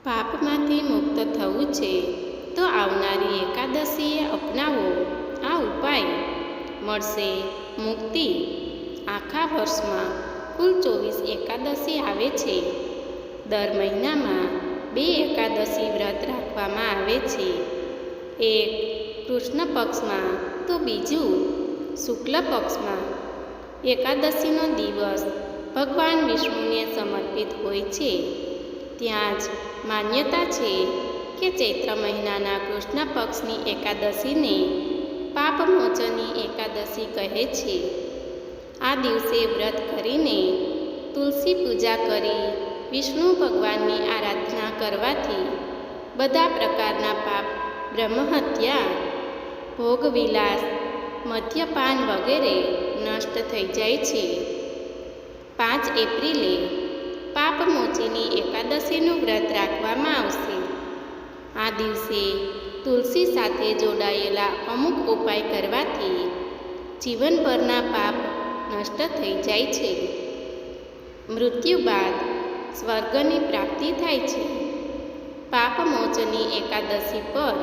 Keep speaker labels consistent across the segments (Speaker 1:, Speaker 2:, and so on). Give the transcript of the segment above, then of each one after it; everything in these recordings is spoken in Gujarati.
Speaker 1: પાપમાંથી મુક્ત થવું છે તો આવનારી એકાદશીએ અપનાવો આ ઉપાય, મળશે મુક્તિ। આખા વર્ષમાં કુલ 24 એકાદશી આવે છે। દર મહિનામાં 2 એકાદશી વ્રત રાખવામાં આવે છે, એક કૃષ્ણ પક્ષમાં તો બીજું શુક્લ પક્ષમાં। એકાદશીનો દિવસ ભગવાન વિષ્ણુને સમર્પિત હોય છે। ત્યાં જ માન્યતા છે કે ચૈત્ર મહિનાના કૃષ્ણ પક્ષની એકાદશીને પાપમોચની એકાદશી કહે છે। આ દિવસે વ્રત કરીને તુલસી પૂજા કરી વિષ્ણુ ભગવાનની આરાધના કરવાથી બધા પ્રકારના પાપ, બ્રહ્મહત્યા, ભોગવિલાસ, મદ્યપાન વગેરે નષ્ટ થઈ જાય છે। 5 એપ્રિલે પાપમોચીની એકાદશીનું વ્રત રાખવામાં આવશે। આ દિવસે તુલસી સાથે જોડાયેલા અમુક ઉપાય કરવાથી જીવનભરના પાપ નષ્ટ થઈ જાય છે। મૃત્યુ બાદ સ્વર્ગની પ્રાપ્તિ થાય છે। પાપમોચની એકાદશી પર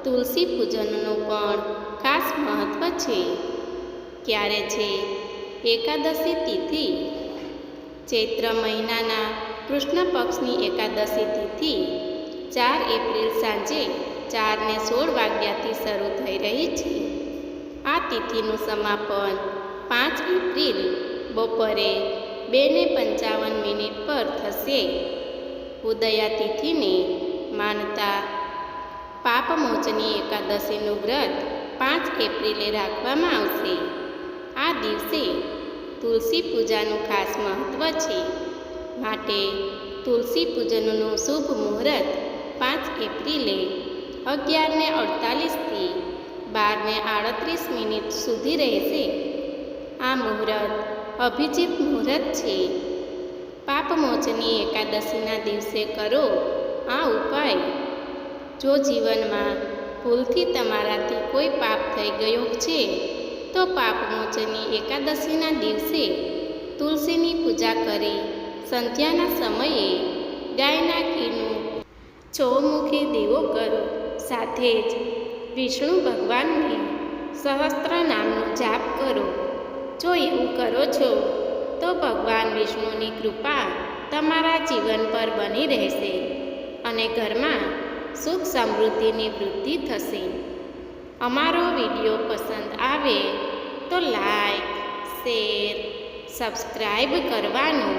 Speaker 1: તુલસી પૂજનનું પણ ખાસ મહત્વ છે। ક્યારે છે એકાદશી તિથિ? ચૈત્ર મહિનાના કૃષ્ણ પક્ષની એકાદશી તિથિ 4 એપ્રિલ સાંજે 4:16 વાગ્યાથી શરૂ થઈ રહી છે। આ તિથિનું સમાપન 5 એપ્રિલ બપોરે 2:55 પર થશે। ઉદયા તિથિને માનતા પાપમોચની એકાદશીનું વ્રત 5 એપ્રિલે રાખવામાં આવશે। આ દિવસે તુલસી પૂજાનું ખાસ મહત્વ છે, માટે તુલસી પૂજનનું શુભ મુહૂર્ત 5 એપ્રિલે 11:48 થી 12:38 સુધી રહેશે। આ મુહૂર્ત અભિજીત મુહૂર્ત છે। પાપમોચની એકાદશીના દિવસે કરો આ ઉપાય। જો જીવનમાં ભૂલથી તમારાથી કોઈ પાપ થઈ ગયો છે તો પાપમોચની એકાદશીના દિવસે તુલસીની પૂજા કરી સંધ્યાના સમયે ગાયના ઘીનું ચોમુખી દીવો કરો। સાથે જ વિષ્ણુ ભગવાનની સહસ્ત્ર નામનો જાપ કરો। જો એવું કરો છો તો ભગવાન વિષ્ણુની કૃપા તમારા જીવન પર બની રહેશે અને ઘરમાં સુખ સમૃદ્ધિની વૃદ્ધિ થશે। અમારો વિડીયો પસંદ આવે તો લાઈક, શેર, સબસ્ક્રાઈબ કરવાનું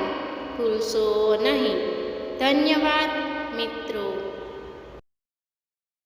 Speaker 1: ભૂલશો નહીં। ધન્યવાદ મિત્રો।